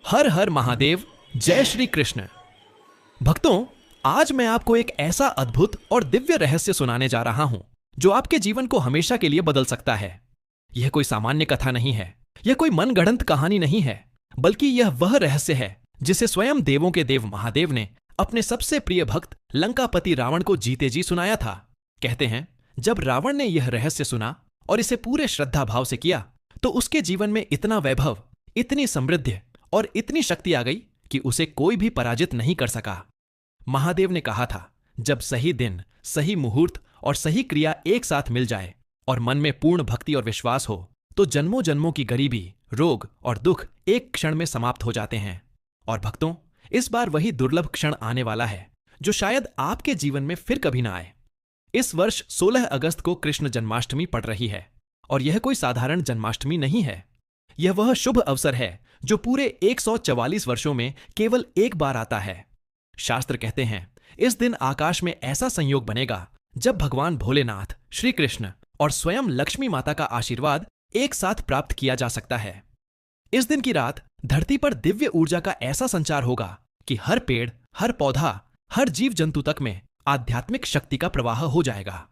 हर हर महादेव, जय श्री कृष्ण। भक्तों, आज मैं आपको एक ऐसा अद्भुत और दिव्य रहस्य सुनाने जा रहा हूं जो आपके जीवन को हमेशा के लिए बदल सकता है। यह कोई सामान्य कथा नहीं है, यह कोई मनगढ़ंत कहानी नहीं है, बल्कि यह वह रहस्य है जिसे स्वयं देवों के देव महादेव ने अपने सबसे प्रिय भक्त लंकापति रावण को जीते जी सुनाया था। कहते हैं, जब रावण ने यह रहस्य सुना और इसे पूरे श्रद्धा भाव से किया तो उसके जीवन में इतना वैभव, इतनी समृद्धि और इतनी शक्ति आ गई कि उसे कोई भी पराजित नहीं कर सका। महादेव ने कहा था, जब सही दिन, सही मुहूर्त और सही क्रिया एक साथ मिल जाए और मन में पूर्ण भक्ति और विश्वास हो तो जन्मों जन्मों की गरीबी, रोग और दुख एक क्षण में समाप्त हो जाते हैं। और भक्तों, इस बार वही दुर्लभ क्षण आने वाला है जो शायद आपके जीवन में फिर कभी ना आए। इस वर्ष 16 अगस्त को कृष्ण जन्माष्टमी पड़ रही है और यह कोई साधारण जन्माष्टमी नहीं है। यह वह शुभ अवसर है जो पूरे 144 वर्षों में केवल एक बार आता है। शास्त्र कहते हैं, इस दिन आकाश में ऐसा संयोग बनेगा जब भगवान भोलेनाथ, श्री कृष्ण और स्वयं लक्ष्मी माता का आशीर्वाद एक साथ प्राप्त किया जा सकता है। इस दिन की रात धरती पर दिव्य ऊर्जा का ऐसा संचार होगा कि हर पेड़, हर पौधा, हर जीव जंतु तक में आध्यात्मिक शक्ति का प्रवाह हो जाएगा।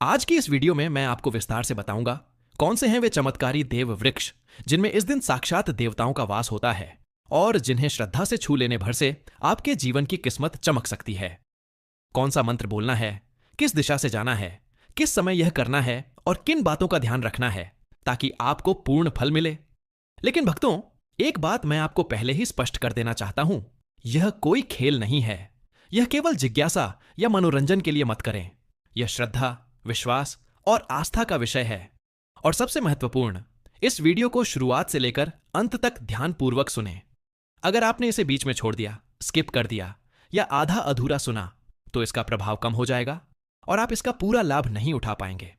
आज की इस वीडियो में मैं आपको विस्तार से बताऊंगा कौन से हैं वे चमत्कारी देव वृक्ष जिनमें इस दिन साक्षात देवताओं का वास होता है और जिन्हें श्रद्धा से छू लेने भर से आपके जीवन की किस्मत चमक सकती है। कौन सा मंत्र बोलना है, किस दिशा से जाना है, किस समय यह करना है और किन बातों का ध्यान रखना है ताकि आपको पूर्ण फल मिले। लेकिन भक्तों, एक बात मैं आपको पहले ही स्पष्ट कर देना चाहता हूं, यह कोई खेल नहीं है। यह केवल जिज्ञासा या मनोरंजन के लिए मत करें। यह श्रद्धा, विश्वास और आस्था का विषय है। और सबसे महत्वपूर्ण, इस वीडियो को शुरुआत से लेकर अंत तक ध्यानपूर्वक सुनें। अगर आपने इसे बीच में छोड़ दिया, स्किप कर दिया या आधा अधूरा सुना तो इसका प्रभाव कम हो जाएगा और आप इसका पूरा लाभ नहीं उठा पाएंगे।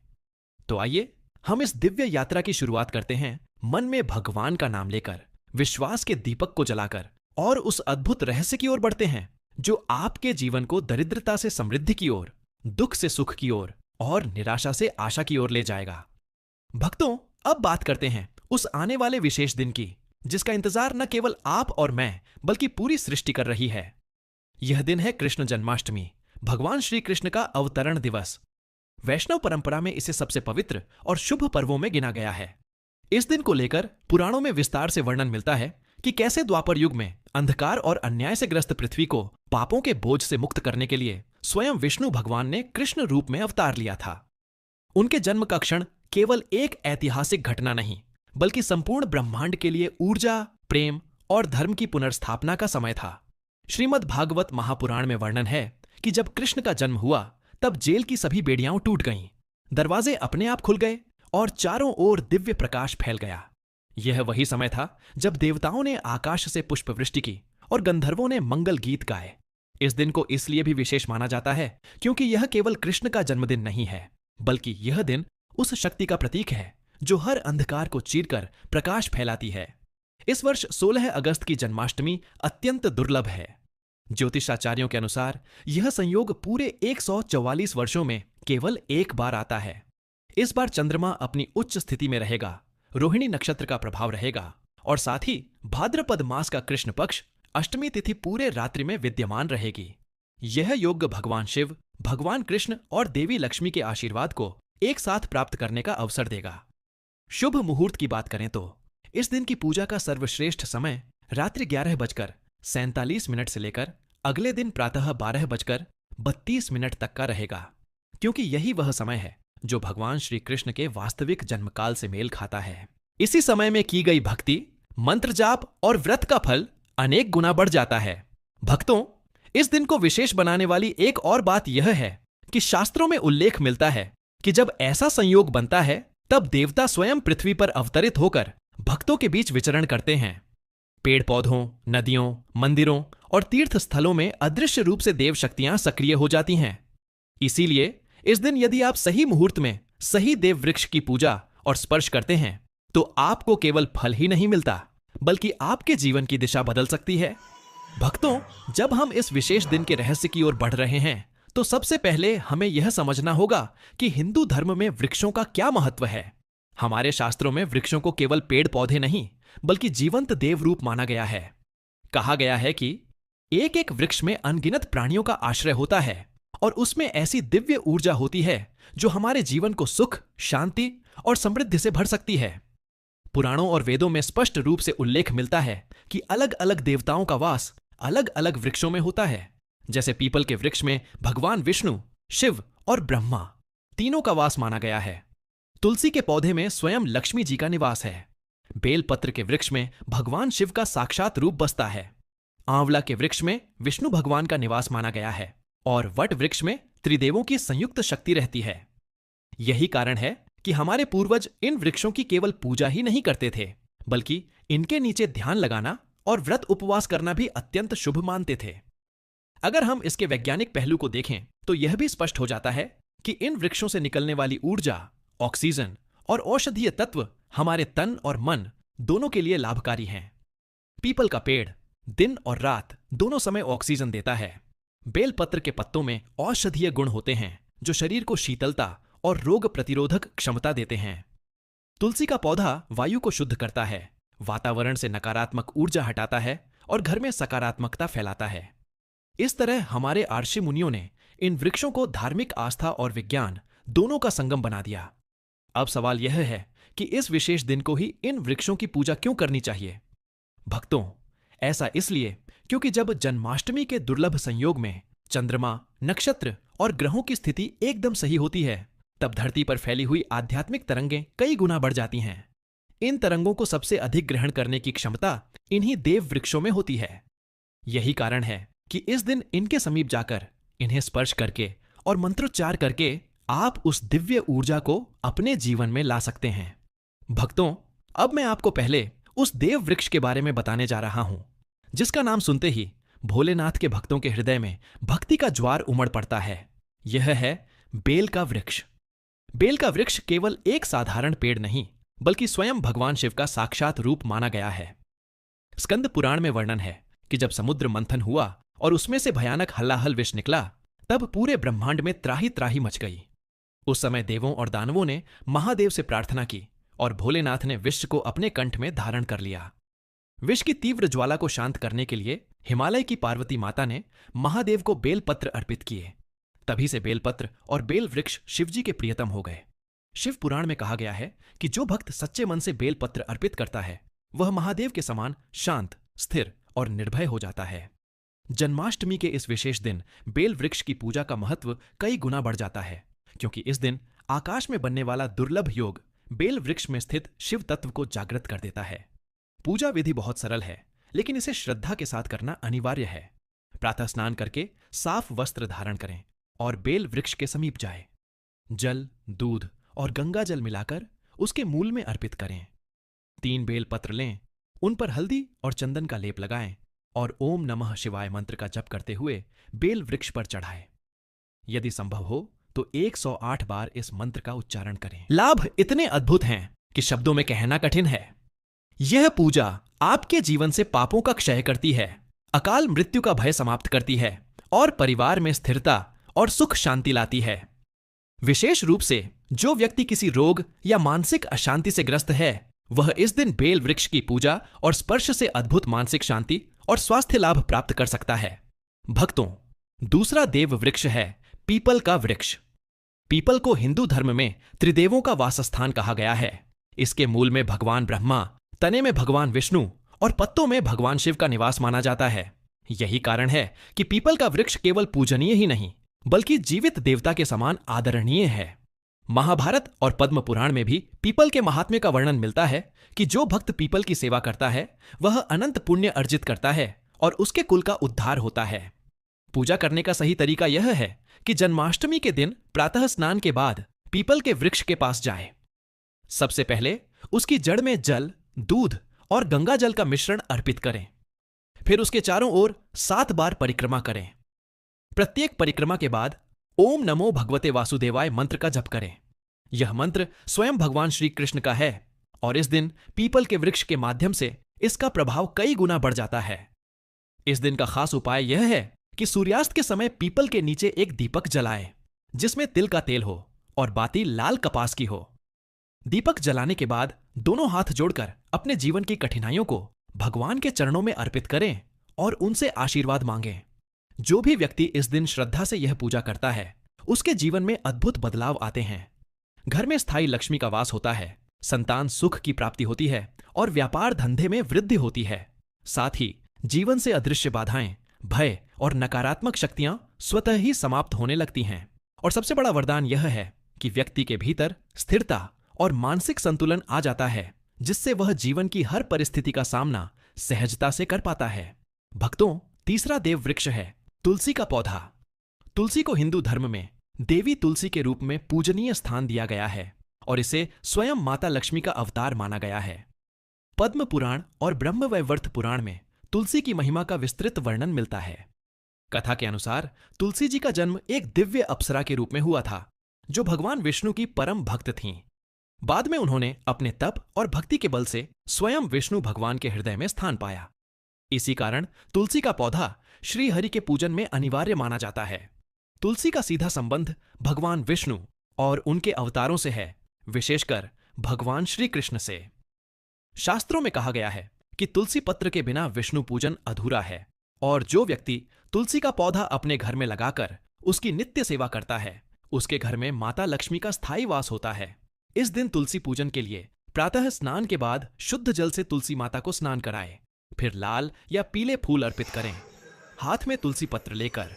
तो आइए हम इस दिव्य यात्रा की शुरुआत करते हैं मन में भगवान का नाम लेकर, विश्वास के दीपक को जलाकर और उस अद्भुत रहस्य की ओर बढ़ते हैं जो आपके जीवन को दरिद्रता से समृद्धि की ओर, दुख से सुख की ओर और निराशा से आशा की ओर ले जाएगा। भक्तों, अब बात करते हैं उस आने वाले विशेष दिन की जिसका इंतजार न केवल आप और मैं बल्कि पूरी सृष्टि कर रही है। यह दिन है कृष्ण जन्माष्टमी, भगवान श्री कृष्ण का अवतरण दिवस। वैष्णव परंपरा में इसे सबसे पवित्र और शुभ पर्वों में गिना गया है। इस दिन को लेकर पुराणों में विस्तार से वर्णन मिलता है कि कैसे द्वापर युग में अंधकार और अन्याय से ग्रस्त पृथ्वी को पापों के बोझ से मुक्त करने के लिए स्वयं विष्णु भगवान ने कृष्ण रूप में अवतार लिया था। उनके जन्म का क्षण केवल एक ऐतिहासिक घटना नहीं बल्कि संपूर्ण ब्रह्मांड के लिए ऊर्जा, प्रेम और धर्म की पुनर्स्थापना का समय था। श्रीमद् भागवत महापुराण में वर्णन है कि जब कृष्ण का जन्म हुआ तब जेल की सभी बेड़ियां टूट गईं, दरवाजे अपने आप खुल गए और चारों ओर दिव्य प्रकाश फैल गया। यह वही समय था जब देवताओं ने आकाश से पुष्पवृष्टि की और गंधर्वों ने मंगल गीत गाए। इस दिन को इसलिए भी विशेष माना जाता है क्योंकि यह केवल कृष्ण का जन्मदिन नहीं है, बल्कि यह दिन उस शक्ति का प्रतीक है जो हर अंधकार को चीरकर प्रकाश फैलाती है। इस वर्ष 16 अगस्त की जन्माष्टमी अत्यंत दुर्लभ है। ज्योतिषाचार्यों के अनुसार यह संयोग पूरे 144 वर्षों में केवल एक बार आता है। इस बार चंद्रमा अपनी उच्च स्थिति में रहेगा, रोहिणी नक्षत्र का प्रभाव रहेगा और साथ ही भाद्रपद मास का कृष्ण पक्ष अष्टमी तिथि पूरे रात्रि में विद्यमान रहेगी। यह योग भगवान शिव, भगवान कृष्ण और देवी लक्ष्मी के आशीर्वाद को एक साथ प्राप्त करने का अवसर देगा। शुभ मुहूर्त की बात करें तो इस दिन की पूजा का सर्वश्रेष्ठ समय रात्रि 11:47 से लेकर अगले दिन प्रातः 12:32 तक का रहेगा, क्योंकि यही वह समय है जो भगवान श्री कृष्ण के वास्तविक जन्मकाल से मेल खाता है। इसी समय में की गई भक्ति, मंत्र जाप और व्रत का फल अनेक गुना बढ़ जाता है। भक्तों, इस दिन को विशेष बनाने वाली एक और बात यह है कि शास्त्रों में उल्लेख मिलता है कि जब ऐसा संयोग बनता है तब देवता स्वयं पृथ्वी पर अवतरित होकर भक्तों के बीच विचरण करते हैं। पेड़ पौधों, नदियों, मंदिरों और तीर्थ स्थलों में अदृश्य रूप से देव शक्तियां सक्रिय हो जाती हैं। इसीलिए इस दिन यदि आप सही मुहूर्त में सही देव वृक्ष की पूजा और स्पर्श करते हैं तो आपको केवल फल ही नहीं मिलता बल्कि आपके जीवन की दिशा बदल सकती है। भक्तों, जब हम इस विशेष दिन के रहस्य की ओर बढ़ रहे हैं तो सबसे पहले हमें यह समझना होगा कि हिंदू धर्म में वृक्षों का क्या महत्व है। हमारे शास्त्रों में वृक्षों को केवल पेड़ पौधे नहीं बल्कि जीवंत देव रूप माना गया है। कहा गया है कि एक एक वृक्ष में अनगिनत प्राणियों का आश्रय होता है और उसमें ऐसी दिव्य ऊर्जा होती है जो हमारे जीवन को सुख, शांति और समृद्धि से भर सकती है। पुराणों और वेदों में स्पष्ट रूप से उल्लेख मिलता है कि अलग अलग देवताओं का वास अलग अलग वृक्षों में होता है। जैसे पीपल के वृक्ष में भगवान विष्णु, शिव और ब्रह्मा तीनों का वास माना गया है। तुलसी के पौधे में स्वयं लक्ष्मी जी का निवास है। बेलपत्र के वृक्ष में भगवान शिव का साक्षात रूप बसता है। आंवला के वृक्ष में विष्णु भगवान का निवास माना गया है और वट वृक्ष में त्रिदेवों की संयुक्त शक्ति रहती है। यही कारण है कि हमारे पूर्वज इन वृक्षों की केवल पूजा ही नहीं करते थे, बल्कि इनके नीचे ध्यान लगाना और व्रत उपवास करना भी अत्यंत शुभ मानते थे। अगर हम इसके वैज्ञानिक पहलू को देखें तो यह भी स्पष्ट हो जाता है कि इन वृक्षों से निकलने वाली ऊर्जा, ऑक्सीजन और औषधीय तत्व हमारे तन और मन दोनों के लिए लाभकारी हैं। पीपल का पेड़ दिन और रात दोनों समय ऑक्सीजन देता है। बेलपत्र के पत्तों में औषधीय गुण होते हैं जो शरीर को शीतलता और रोग प्रतिरोधक क्षमता देते हैं। तुलसी का पौधा वायु को शुद्ध करता है, वातावरण से नकारात्मक ऊर्जा हटाता है और घर में सकारात्मकता फैलाता है। इस तरह हमारे आर्षि मुनियों ने इन वृक्षों को धार्मिक आस्था और विज्ञान दोनों का संगम बना दिया। अब सवाल यह है कि इस विशेष दिन को ही इन वृक्षों की पूजा क्यों करनी चाहिए? भक्तों, ऐसा इसलिए क्योंकि जब जन्माष्टमी के दुर्लभ संयोग में चंद्रमा, नक्षत्र और ग्रहों की स्थिति एकदम सही होती है, तब धरती पर फैली हुई आध्यात्मिक तरंगें कई गुना बढ़ जाती हैं। इन तरंगों को सबसे अधिक ग्रहण करने की क्षमता इन्हीं देव वृक्षों में होती है। यही कारण है कि इस दिन इनके समीप जाकर, इन्हें स्पर्श करके और मंत्रोच्चार करके आप उस दिव्य ऊर्जा को अपने जीवन में ला सकते हैं। भक्तों, अब मैं आपको पहले उस देव वृक्ष के बारे में बताने जा रहा हूं, जिसका नाम सुनते ही भोलेनाथ के भक्तों के हृदय में भक्ति का ज्वार उमड़ पड़ता है। यह है बेल का वृक्ष। बेल का वृक्ष केवल एक साधारण पेड़ नहीं, बल्कि स्वयं भगवान शिव का साक्षात रूप माना गया है। स्कंद पुराण में वर्णन है कि जब समुद्र मंथन हुआ और उसमें से भयानक हल्लाहल विष निकला, तब पूरे ब्रह्मांड में त्राही त्राही मच गई। उस समय देवों और दानवों ने महादेव से प्रार्थना की और भोलेनाथ ने विष को अपने कंठ में धारण कर लिया। विष की तीव्र ज्वाला को शांत करने के लिए हिमालय की पार्वती माता ने महादेव को बेलपत्र अर्पित किए। तभी से बेलपत्र और बेल वृक्ष शिवजी के प्रियतम हो गए। शिव पुराण में कहा गया है कि जो भक्त सच्चे मन से बेलपत्र अर्पित करता है, वह महादेव के समान शांत, स्थिर और निर्भय हो जाता है। जन्माष्टमी के इस विशेष दिन बेल वृक्ष की पूजा का महत्व कई गुना बढ़ जाता है, क्योंकि इस दिन आकाश में बनने वाला दुर्लभ योग बेल वृक्ष में स्थित शिव तत्व को जागृत कर देता है। पूजा विधि बहुत सरल है, लेकिन इसे श्रद्धा के साथ करना अनिवार्य है। प्रातः स्नान करके साफ वस्त्र धारण करें और बेल वृक्ष के समीप जाएं। जल, दूध और गंगा जल मिलाकर उसके मूल में अर्पित करें। 3 बेल पत्र लें, उन पर हल्दी और चंदन का लेप लगाएं और ओम नमः शिवाय मंत्र का जप करते हुए बेल वृक्ष पर चढ़ाएं। यदि संभव हो तो 108 बार इस मंत्र का उच्चारण करें। लाभ इतने अद्भुत हैं कि शब्दों में कहना कठिन है। यह पूजा आपके जीवन से पापों का क्षय करती है, अकाल मृत्यु का भय समाप्त करती है और परिवार में स्थिरता और सुख शांति लाती है। विशेष रूप से जो व्यक्ति किसी रोग या मानसिक अशांति से ग्रस्त है, वह इस दिन बेल वृक्ष की पूजा और स्पर्श से अद्भुत मानसिक शांति और स्वास्थ्य लाभ प्राप्त कर सकता है। भक्तों, दूसरा देव वृक्ष है पीपल का वृक्ष। पीपल को हिंदू धर्म में त्रिदेवों का वासस्थान कहा गया है। इसके मूल में भगवान ब्रह्मा, तने में भगवान विष्णु और पत्तों में भगवान शिव का निवास माना जाता है। यही कारण है कि पीपल का वृक्ष केवल पूजनीय ही नहीं, बल्कि जीवित देवता के समान आदरणीय है। महाभारत और पद्म पुराण में भी पीपल के महात्म्य का वर्णन मिलता है कि जो भक्त पीपल की सेवा करता है, वह अनंत पुण्य अर्जित करता है और उसके कुल का उद्धार होता है। पूजा करने का सही तरीका यह है कि जन्माष्टमी के दिन प्रातः स्नान के बाद पीपल के वृक्ष के पास जाएं। सबसे पहले उसकी जड़ में जल, दूध और गंगा जल का मिश्रण अर्पित करें। फिर उसके चारों ओर 7 बार परिक्रमा करें। प्रत्येक परिक्रमा के बाद ओम नमो भगवते वासुदेवाय मंत्र का जप करें। यह मंत्र स्वयं भगवान श्री कृष्ण का है और इस दिन पीपल के वृक्ष के माध्यम से इसका प्रभाव कई गुना बढ़ जाता है। इस दिन का खास उपाय यह है कि सूर्यास्त के समय पीपल के नीचे एक दीपक जलाएं, जिसमें तिल का तेल हो और बाती लाल कपास की हो। दीपक जलाने के बाद दोनों हाथ जोड़कर अपने जीवन की कठिनाइयों को भगवान के चरणों में अर्पित करें और उनसे आशीर्वाद मांगें। जो भी व्यक्ति इस दिन श्रद्धा से यह पूजा करता है, उसके जीवन में अद्भुत बदलाव आते हैं। घर में स्थायी लक्ष्मी का वास होता है, संतान सुख की प्राप्ति होती है और व्यापार धंधे में वृद्धि होती है। साथ ही जीवन से अदृश्य बाधाएं, भय और नकारात्मक शक्तियां स्वतः ही समाप्त होने लगती हैं। और सबसे बड़ा वरदान यह है कि व्यक्ति के भीतर स्थिरता और मानसिक संतुलन आ जाता है, जिससे वह जीवन की हर परिस्थिति का सामना सहजता से कर पाता है। भक्तों, तीसरा देव वृक्ष है तुलसी का पौधा। तुलसी को हिंदू धर्म में देवी तुलसी के रूप में पूजनीय स्थान दिया गया है और इसे स्वयं माता लक्ष्मी का अवतार माना गया है। पद्म पुराण और ब्रह्मवैवर्त पुराण में तुलसी की महिमा का विस्तृत वर्णन मिलता है। कथा के अनुसार तुलसी जी का जन्म एक दिव्य अप्सरा के रूप में हुआ था, जो भगवान विष्णु की परम भक्त थीं। बाद में उन्होंने अपने तप और भक्ति के बल से स्वयं विष्णु भगवान के हृदय में स्थान पाया। इसी कारण तुलसी का पौधा श्री हरि के पूजन में अनिवार्य माना जाता है। तुलसी का सीधा संबंध भगवान विष्णु और उनके अवतारों से है, विशेषकर भगवान श्री कृष्ण से। शास्त्रों में कहा गया है कि तुलसी पत्र के बिना विष्णु पूजन अधूरा है, और जो व्यक्ति तुलसी का पौधा अपने घर में लगाकर उसकी नित्य सेवा करता है, उसके घर में माता लक्ष्मी का स्थायी वास होता है। इस दिन तुलसी पूजन के लिए प्रातः स्नान के बाद शुद्ध जल से तुलसी माता को स्नान कराएं, फिर लाल या पीले फूल अर्पित करें। हाथ में तुलसी पत्र लेकर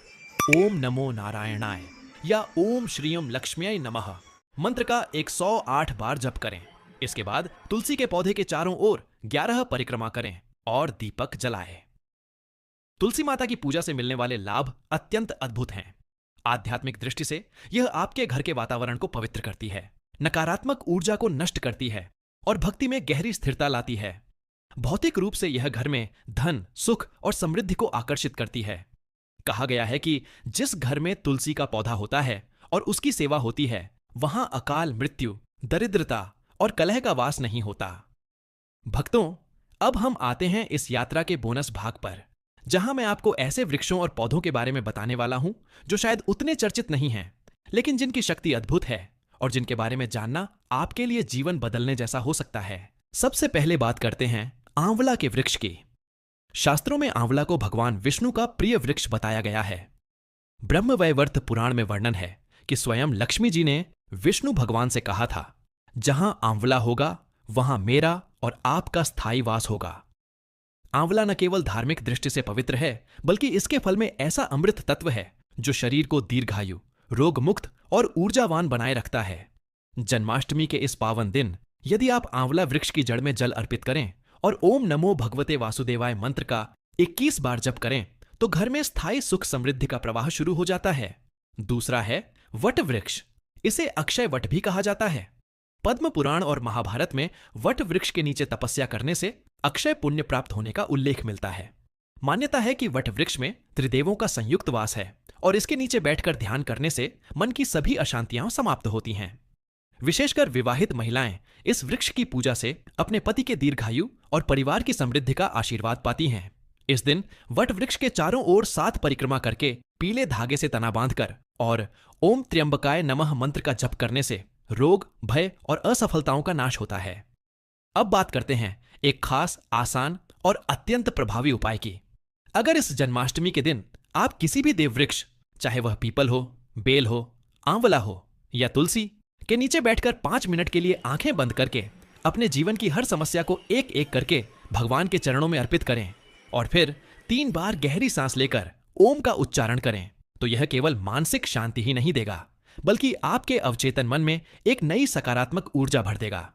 ओम नमो नारायणाय या ओम श्रीयम लक्ष्म्यै नमः मंत्र का 108 बार जप करें। इसके बाद तुलसी के पौधे के चारों ओर 11 परिक्रमा करें और दीपक जलाएं। तुलसी माता की पूजा से मिलने वाले लाभ अत्यंत अद्भुत हैं। आध्यात्मिक दृष्टि से यह आपके घर के वातावरण को पवित्र करती है, नकारात्मक ऊर्जा को नष्ट करती है और भक्ति में गहरी स्थिरता लाती है। भौतिक रूप से यह घर में धन, सुख और समृद्धि को आकर्षित करती है। कहा गया है कि जिस घर में तुलसी का पौधा होता है और उसकी सेवा होती है, वहां अकाल मृत्यु, दरिद्रता और कलह का वास नहीं होता। भक्तों, अब हम आते हैं इस यात्रा के बोनस भाग पर, जहां मैं आपको ऐसे वृक्षों और पौधों के बारे में बताने वाला हूं जो शायद उतने चर्चित नहीं हैं, लेकिन जिनकी शक्ति अद्भुत है और जिनके बारे में जानना आपके लिए जीवन बदलने जैसा हो सकता है। सबसे पहले बात करते हैं आंवला के वृक्ष की। शास्त्रों में आंवला को भगवान विष्णु का प्रिय वृक्ष बताया गया है। ब्रह्मवैवर्त पुराण में वर्णन है कि स्वयं लक्ष्मी जी ने विष्णु भगवान से कहा था, जहां आंवला होगा वहां मेरा और आपका स्थायी वास होगा। आंवला न केवल धार्मिक दृष्टि से पवित्र है, बल्कि इसके फल में ऐसा अमृत तत्व है जो शरीर को दीर्घायु, रोग मुक्त और ऊर्जावान बनाए रखता है। जन्माष्टमी के इस पावन दिन यदि आप आंवला वृक्ष की जड़ में जल अर्पित करें और ओम नमो भगवते वासुदेवाय मंत्र का 21 बार जप करें, तो घर में स्थायी सुख समृद्धि का प्रवाह शुरू हो जाता है। दूसरा है वट वृक्ष। इसे अक्षय वट भी कहा जाता है। पद्म पुराण और महाभारत में वट वृक्ष के नीचे तपस्या करने से अक्षय पुण्य प्राप्त होने का उल्लेख मिलता है। मान्यता है कि वट वृक्ष में त्रिदेवों का संयुक्त वास है और इसके नीचे बैठकर ध्यान करने से मन की सभी अशांतियां समाप्त होती हैं। विशेषकर विवाहित महिलाएं इस वृक्ष की पूजा से अपने पति के दीर्घायु और परिवार की समृद्धि का आशीर्वाद पाती हैं। इस दिन वट वृक्ष के चारों ओर 7 परिक्रमा करके पीले धागे से तना बांधकर और ओम त्र्यंबकाय नमः मंत्र का जप करने से रोग, भय और असफलताओं का नाश होता है। अब बात करते हैं एक खास, आसान और अत्यंत प्रभावी उपाय की। अगर इस जन्माष्टमी के दिन आप किसी भी देव वृक्ष, चाहे वह पीपल हो, बेल हो, आंवला हो या तुलसी, के नीचे बैठकर 5 मिनट के लिए आंखें बंद करके अपने जीवन की हर समस्या को एक एक करके भगवान के चरणों में अर्पित करें और फिर 3 बार गहरी सांस लेकर ओम का उच्चारण करें, तो यह केवल मानसिक शांति ही नहीं देगा, बल्कि आपके अवचेतन मन में एक नई सकारात्मक ऊर्जा भर देगा।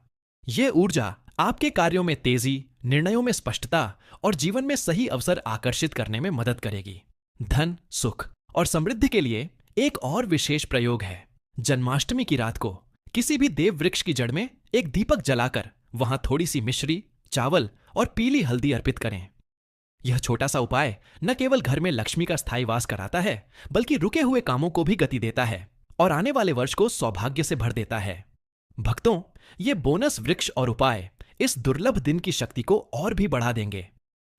यह ऊर्जा आपके कार्यों में तेजी, निर्णयों में स्पष्टता और जीवन में सही अवसर आकर्षित करने में मदद करेगी। धन, सुख और समृद्धि के लिए एक और विशेष प्रयोग है। जन्माष्टमी की रात को किसी भी देव वृक्ष की जड़ में एक दीपक जलाकर वहां थोड़ी सी मिश्री, चावल और पीली हल्दी अर्पित करें। यह छोटा सा उपाय न केवल घर में लक्ष्मी का स्थायी वास कराता है, बल्कि रुके हुए कामों को भी गति देता है और आने वाले वर्ष को सौभाग्य से भर देता है। भक्तों, ये बोनस वृक्ष और उपाय इस दुर्लभ दिन की शक्ति को और भी बढ़ा देंगे।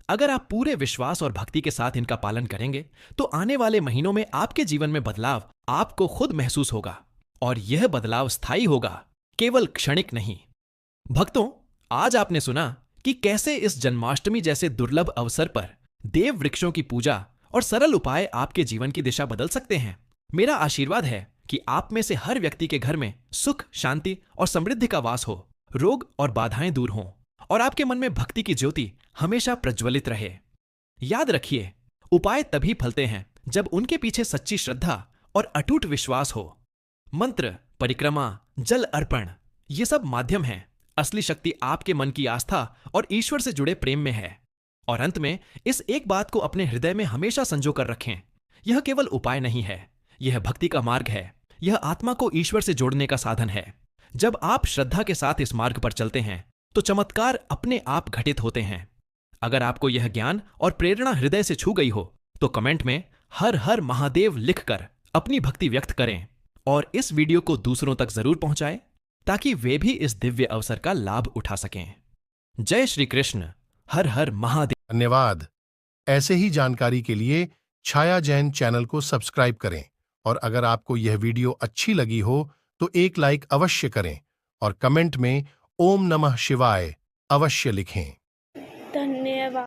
अगर आप पूरे विश्वास और भक्ति के साथ इनका पालन करेंगे, तो आने वाले महीनों में आपके जीवन में बदलाव आपको खुद महसूस होगा और यह बदलाव स्थायी होगा, केवल क्षणिक नहीं। भक्तों, आज आपने सुना कि कैसे इस जन्माष्टमी जैसे दुर्लभ अवसर पर देव वृक्षों की पूजा और सरल उपाय आपके जीवन की दिशा बदल सकते हैं। मेरा आशीर्वाद है कि आप में से हर व्यक्ति के घर में सुख, शांति और समृद्धि का वास हो, रोग और बाधाएं दूर हों और आपके मन में भक्ति की ज्योति हमेशा प्रज्वलित रहे। याद रखिए, उपाय तभी फलते हैं जब उनके पीछे सच्ची श्रद्धा और अटूट विश्वास हो। मंत्र, परिक्रमा, जल अर्पण ये सब माध्यम हैं। असली शक्ति आपके मन की आस्था और ईश्वर से जुड़े प्रेम में है। और अंत में इस एक बात को अपने हृदय में हमेशा संजो कर रखें, यह केवल उपाय नहीं है, यह भक्ति का मार्ग है। यह आत्मा को ईश्वर से जोड़ने का साधन है। जब आप श्रद्धा के साथ इस मार्ग पर चलते हैं तो चमत्कार अपने आप घटित होते हैं। अगर आपको यह ज्ञान और प्रेरणा हृदय से छू गई हो तो कमेंट में हर हर महादेव लिखकर अपनी भक्ति व्यक्त करें और इस वीडियो को दूसरों तक जरूर पहुंचाएं ताकि वे भी इस दिव्य अवसर का लाभ उठा सकें। जय श्री कृष्ण। हर हर महादेव। धन्यवाद। ऐसे ही जानकारी के लिए छाया जैन चैनल को सब्सक्राइब करें और अगर आपको यह वीडियो अच्छी लगी हो तो एक लाइक अवश्य करें और कमेंट में ओम नमः शिवाय अवश्य लिखें।